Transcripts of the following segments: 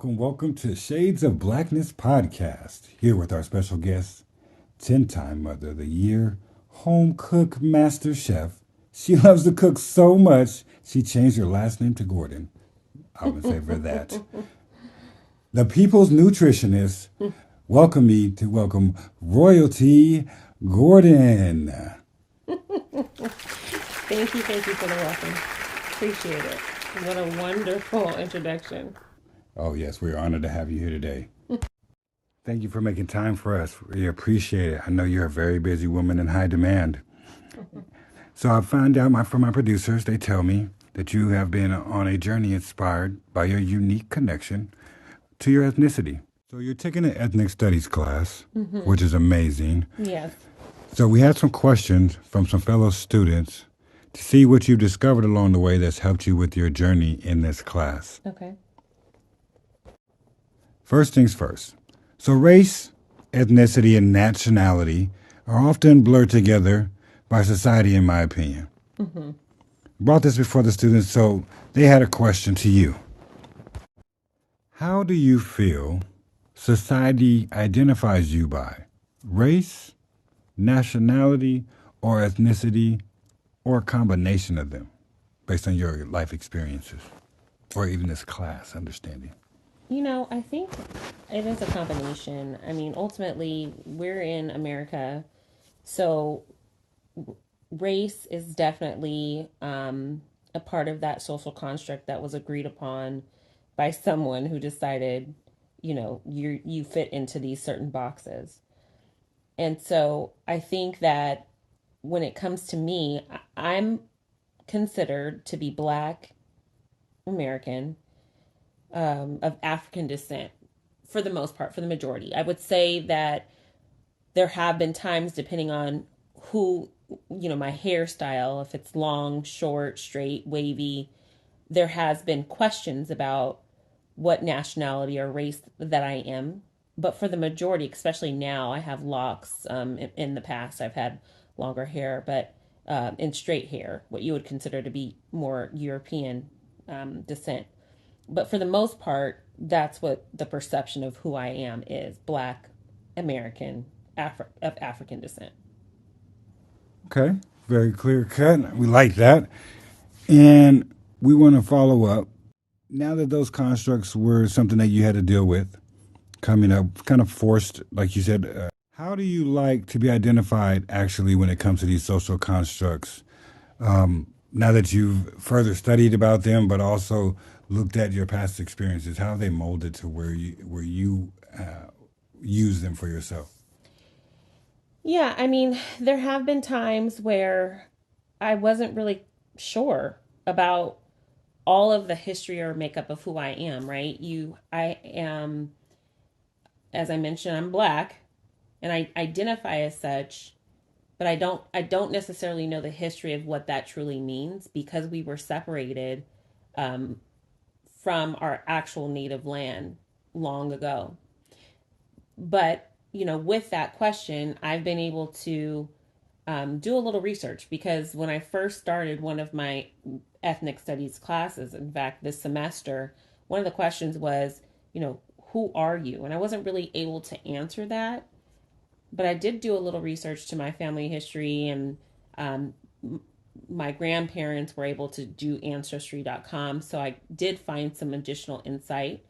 Welcome to Shades of Blackness podcast. Here with our special guest, 10-time Mother of the Year, home cook master chef. She loves to cook so much, she changed her last name to Gordon. I'm in favor of that. The people's nutritionist. Welcome Royalty Gordon. Thank you for the welcome. Appreciate it. What a wonderful introduction. Oh, yes, we're honored to have you here today. Thank you for making time for us. We appreciate it. I know you're a very busy woman in high demand. So I found out from my producers, they tell me that you have been on a journey inspired by your unique connection to your ethnicity. So you're taking an ethnic studies class, which is amazing. Yes. So we had some questions from some fellow students to see what you've discovered along the way that's helped you with your journey in this class. Okay. First things first. So race, ethnicity, and nationality are often blurred together by society, in my opinion. Brought this before the students, so they had a question to you. How do you feel society identifies you by? Race, nationality, or ethnicity, or a combination of them, based on your life experiences, or even this class understanding? I think it is a combination. I mean, ultimately, we're in America, so race is definitely a part of that social construct that was agreed upon by someone who decided, you fit into these certain boxes. And so I think that when it comes to me, I'm considered to be Black American, of African descent for the most part, for the majority. I would say that there have been times, depending on who, my hairstyle, if it's long, short, straight, wavy, there has been questions about what nationality or race that I am. But for the majority, especially now, I have locks. In the past, I've had longer hair, but in straight hair, what you would consider to be more European descent. But for the most part, that's what the perception of who I am is: Black American, of African descent. Okay, very clear cut. We like that. And we want to follow up. Now that those constructs were something that you had to deal with coming up, kind of forced, like you said, how do you like to be identified actually when it comes to these social constructs? Now that you've further studied about them, but also looked at your past experiences, how have they molded to where you use them for yourself? Yeah, I mean, there have been times where I wasn't really sure about all of the history or makeup of who I am, right? I am, as I mentioned, I'm Black and I identify as such, but I don't necessarily know the history of what that truly means because we were separated um, from our actual native land long ago. But, with that question, I've been able to do a little research because when I first started one of my ethnic studies classes, in fact, this semester, one of the questions was, who are you? And I wasn't really able to answer that, but I did do a little research to my family history, and um, my grandparents were able to do ancestry.com. So I did find some additional insight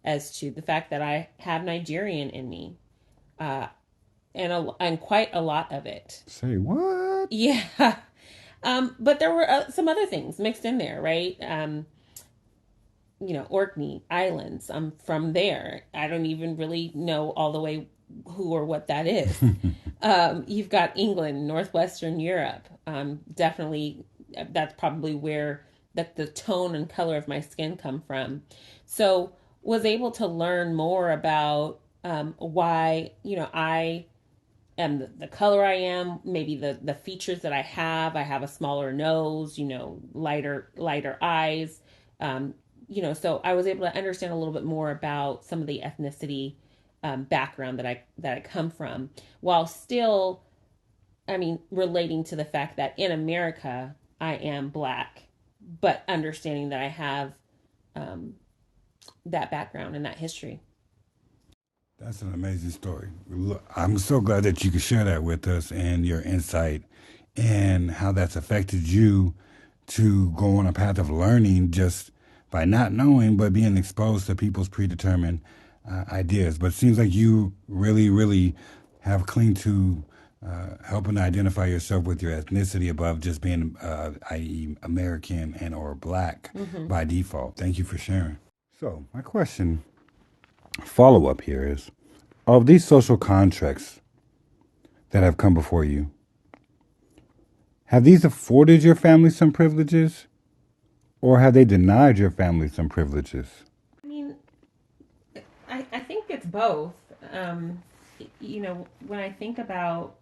as to the fact that I have Nigerian in me, uh, and quite a lot of it. Say what? Yeah. But there were some other things mixed in there, right? Orkney Islands. I'm from there. I don't even really know all the way who or what that is. You've got England, Northwestern Europe. Definitely, that's probably where the tone and color of my skin come from. So was able to learn more about why I am the color I am, maybe the features that I have. I have a smaller nose, lighter eyes. Um, so I was able to understand a little bit more about some of the ethnicity background that I come from, while still, I mean, relating to the fact that in America I am Black, but understanding that I have um, that background and that history. That's an amazing story. Look, I'm so glad that you could share that with us and your insight and how that's affected you to go on a path of learning just by not knowing, but being exposed to people's predetermined ideas. But it seems like you really, really have clinged to helping identify yourself with your ethnicity above just being, i.e., American and or black by default. Thank you for sharing. So my question, follow up here is, of these social contracts that have come before you, have these afforded your family some privileges or have they denied your family some privileges? I mean, I think it's both. When I think about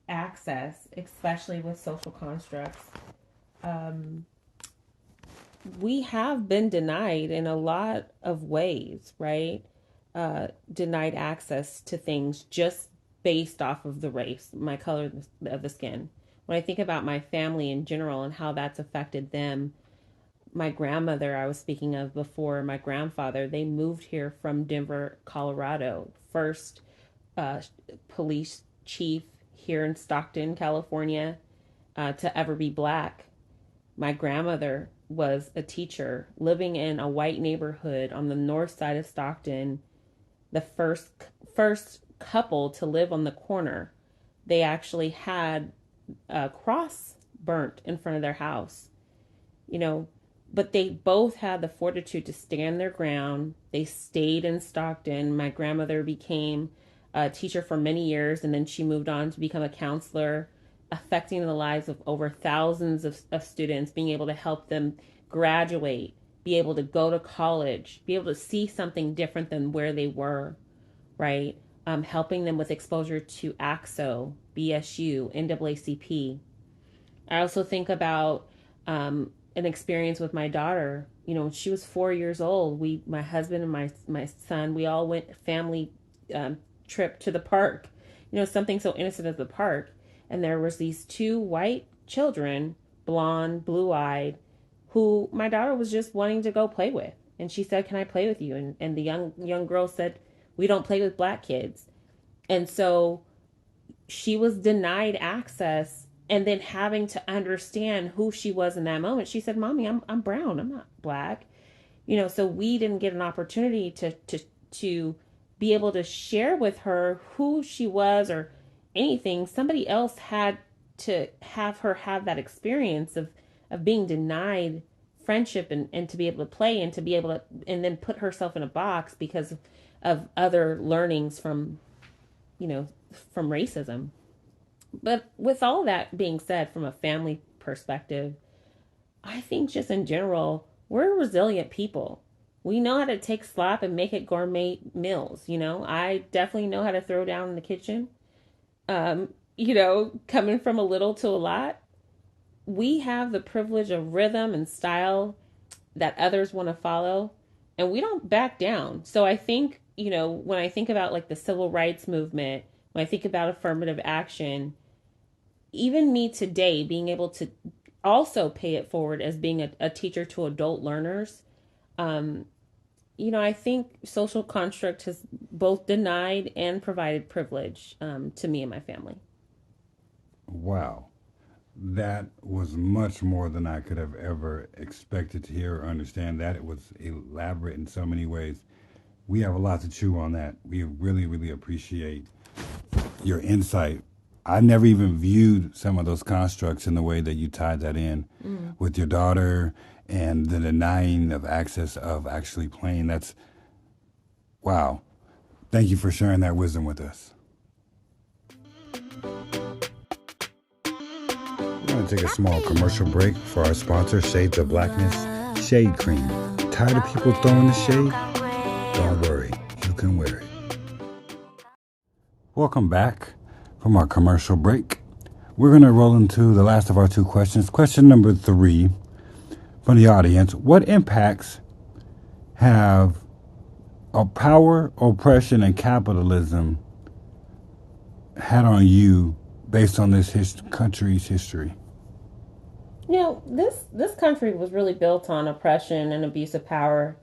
access, especially with social constructs, um, we have been denied in a lot of ways, right? Denied access to things just based off of the race, my color of the skin. When I think about my family in general and how that's affected them, my grandmother, I was speaking of before, my grandfather, they moved here from Denver, Colorado. First uh, police chief here in Stockton, California, to ever be black. My grandmother was a teacher living in a white neighborhood on the north side of Stockton, the first couple to live on the corner. They actually had a cross burnt in front of their house, you know, but they both had the fortitude to stand their ground. They stayed in Stockton. My grandmother became a teacher for many years, and then she moved on to become a counselor, affecting the lives of over thousands of students, being able to help them graduate, be able to go to college, be able to see something different than where they were, right? Helping them with exposure to AXO, BSU, NAACP. I also think about an experience with my daughter. When she was 4 years old, my husband and my son, we all went family trip to the park. Something so innocent as the park, and there was these two white children, blonde, blue-eyed, who my daughter was just wanting to go play with, and she said, "Can I play with you?" And the young girl said, "We don't play with black kids." And so she was denied access, and then having to understand who she was in that moment. She said, "Mommy, I'm brown. I'm not black." So we didn't get an opportunity to be able to share with her who she was or anything. Somebody else had to have her have that experience of being denied friendship, and to be able to play, and to be able to, and then put herself in a box because of other learnings from racism. But with all that being said, from a family perspective, I think just in general, we're resilient people. We know how to take slop and make it gourmet meals. I definitely know how to throw down in the kitchen. Coming from a little to a lot, we have the privilege of rhythm and style that others want to follow, and we don't back down. So I think, when I think about like the civil rights movement, when I think about affirmative action, even me today being able to also pay it forward as being a teacher to adult learners, um, I think social construct has both denied and provided privilege to me and my family. Wow. That was much more than I could have ever expected to hear or understand. That it was elaborate in so many ways. We have a lot to chew on that. We really, really appreciate your insight. I never even viewed some of those constructs in the way that you tied that in with your daughter and the denying of access of actually playing. That's wow. Thank you for sharing that wisdom with us. We're going to take a small commercial break for our sponsor, Shades of Blackness Shade Cream. Tired of people throwing the shade? Don't worry, you can wear it. Welcome back from our commercial break. We're going to roll into the last of our two questions. Question number 3 from the audience. What impacts have power, oppression, and capitalism had on you based on this country's history? This country was really built on oppression and abuse of power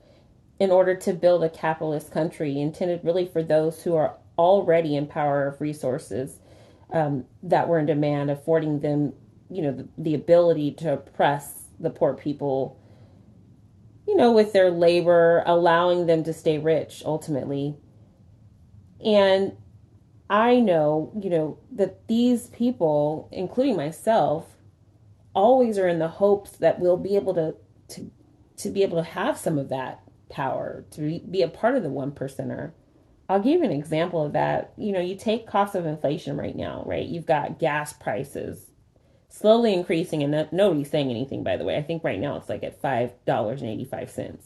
in order to build a capitalist country intended really for those who are already in power of resources that were in demand, affording them, the ability to oppress the poor people, with their labor, allowing them to stay rich ultimately. And I know, that these people, including myself, always are in the hopes that we'll be able to be able to have some of that power, to be a part of the one percenter. I'll give you an example of that. You take cost of inflation right now, right? You've got gas prices slowly increasing, and nobody's saying anything, by the way. I think right now it's like at $5.85.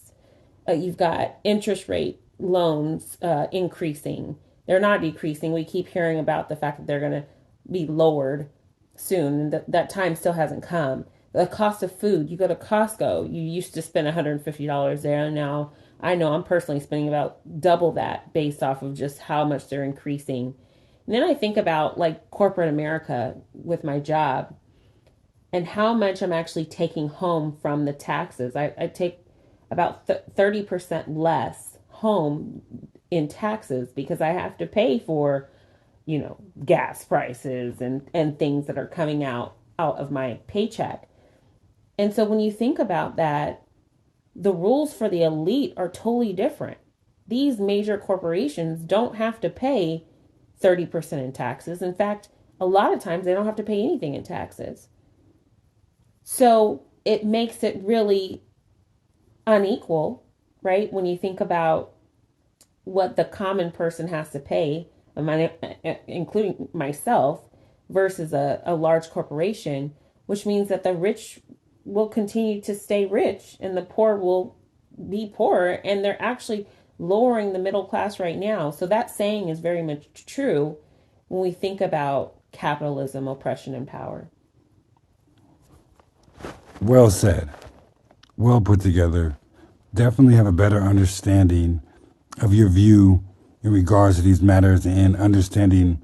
You've got interest rate loans increasing. They're not decreasing. We keep hearing about the fact that they're going to be lowered soon, and that time still hasn't come. The cost of food, you go to Costco, you used to spend $150 there, and now I know I'm personally spending about double that based off of just how much they're increasing. And then I think about like corporate America with my job and how much I'm actually taking home from the taxes. I take about 30% less home in taxes because I have to pay for, gas prices and things that are coming out of my paycheck. And so when you think about that, the rules for the elite are totally different. These major corporations don't have to pay 30% in taxes. In fact, a lot of times they don't have to pay anything in taxes. So it makes it really unequal, right? When you think about what the common person has to pay, including myself, versus a large corporation, which means that the rich will continue to stay rich and the poor will be poor. And they're actually lowering the middle class right now. So that saying is very much true when we think about capitalism, oppression, and power. Well said. Well put together. Definitely have a better understanding of your view in regards to these matters and understanding,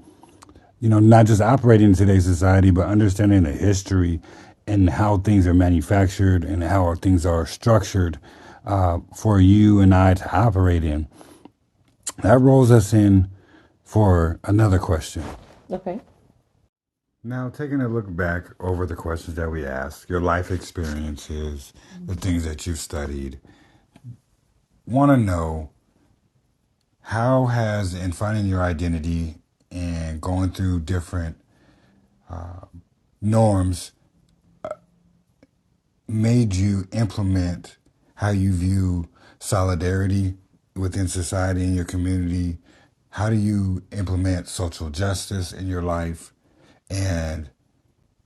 not just operating in today's society, but understanding the history and how things are manufactured and how things are structured for you and I to operate in. That rolls us in for another question. Okay. Now, taking a look back over the questions that we asked, your life experiences, the things that you've studied, want to know how has, in finding your identity and going through different norms, made you implement how you view solidarity within society and your community? How do you implement social justice in your life and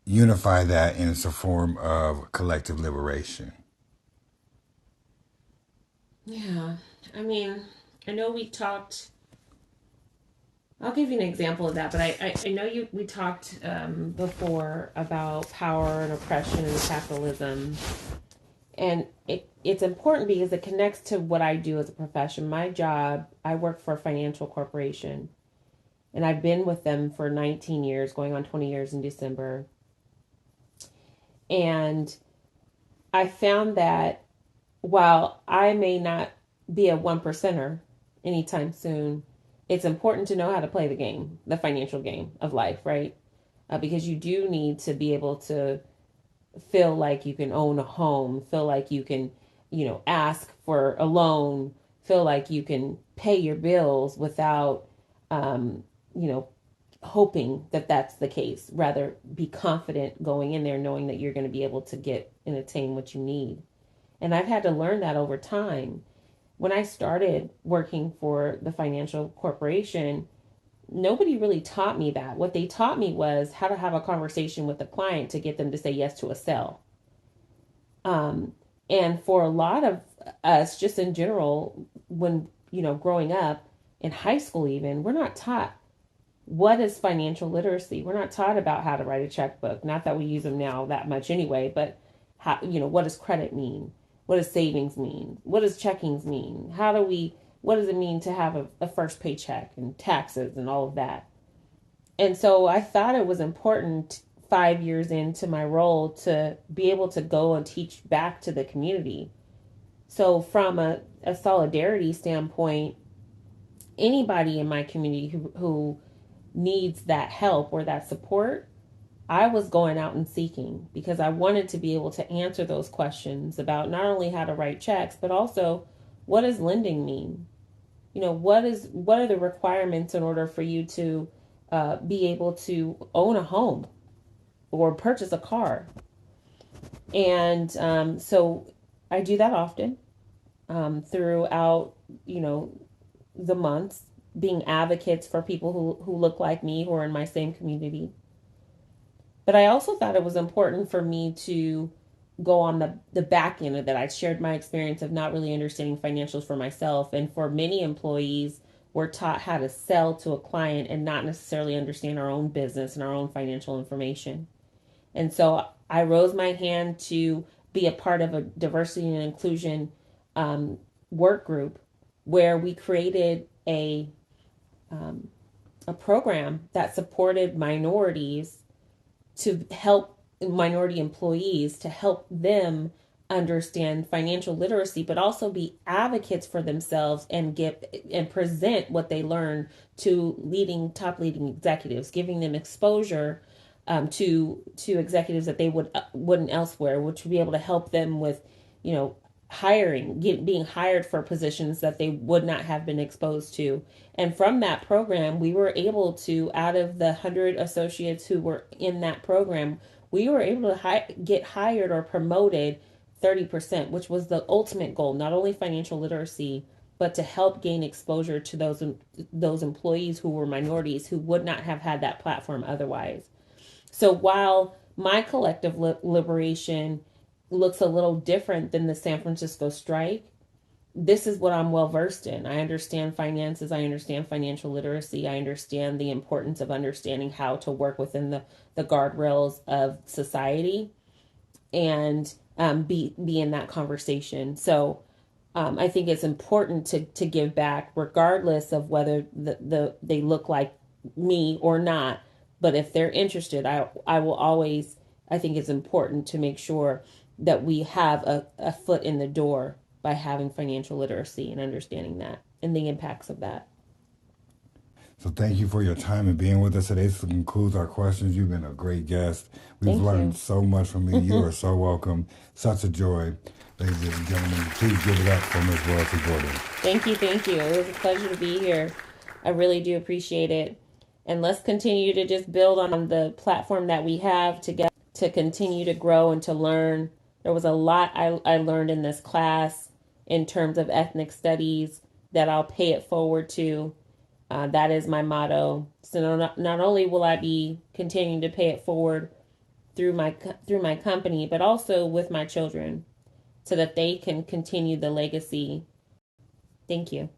unify that in a form of collective liberation? Yeah. I mean, I know we talked. I'll give you an example of that, but I know we talked before about power and oppression and capitalism. And it's important because it connects to what I do as a profession. My job, I work for a financial corporation, and I've been with them for 19 years, going on 20 years in December. And I found that while I may not be a one percenter anytime soon, it's important to know how to play the game, the financial game of life, right? Because you do need to be able to feel like you can own a home, feel like you can, ask for a loan, feel like you can pay your bills without, you know, hoping that that's the case. Rather, be confident going in there knowing that you're going to be able to get and attain what you need. And I've had to learn that over time. When I started working for the financial corporation, nobody really taught me that. What they taught me was how to have a conversation with the client to get them to say yes to a sell. Um, and for a lot of us, just in general, when, growing up in high school, even, we're not taught what is financial literacy. We're not taught about how to write a checkbook. Not that we use them now that much anyway, but how, what does credit mean? What does savings mean? What does checkings mean? What does it mean to have a first paycheck and taxes and all of that? And so I thought it was important 5 years into my role to be able to go and teach back to the community. So, from a solidarity standpoint, anybody in my community who needs that help or that support, I was going out and seeking because I wanted to be able to answer those questions about not only how to write checks, but also what does lending mean? What are the requirements in order for you to be able to own a home or purchase a car? And so I do that often throughout, the months, being advocates for people who look like me, who are in my same community. But I also thought it was important for me to go on the back end of that. I shared my experience of not really understanding financials for myself. And for many employees, we're taught how to sell to a client and not necessarily understand our own business and our own financial information. And so I rose my hand to be a part of a diversity and inclusion work group where we created a program that supported minorities to help minority employees to help them understand financial literacy, but also be advocates for themselves and present what they learn to top leading executives, giving them exposure to executives that they wouldn't elsewhere, which would be able to help them with, being hired for positions that they would not have been exposed to. And from that program, we were able to, out of the 100 associates who were in that program, we were able to get hired or promoted 30%, which was the ultimate goal, not only financial literacy, but to help gain exposure to those employees who were minorities who would not have had that platform otherwise. So while my collective liberation looks a little different than the San Francisco strike, this is what I'm well versed in. I understand finances. I understand financial literacy. I understand the importance of understanding how to work within the guardrails of society and be in that conversation. So I think it's important to give back, regardless of whether they look like me or not. But if they're interested, I will always. I think it's important to make sure that we have a foot in the door by having financial literacy and understanding that and the impacts of that. So thank you for your time and being with us today. This concludes our questions. You've been a great guest. We've Thank learned you. so much from you. You are so welcome. Such a joy. Ladies and gentlemen, please give it up for Ms. Royalty Gordon. Thank you. It was a pleasure to be here. I really do appreciate it. And let's continue to just build on the platform that we have together to continue to grow and to learn. There was a lot I learned in this class in terms of ethnic studies that I'll pay it forward to. That is my motto. So not only will I be continuing to pay it forward through my company, but also with my children so that they can continue the legacy. Thank you.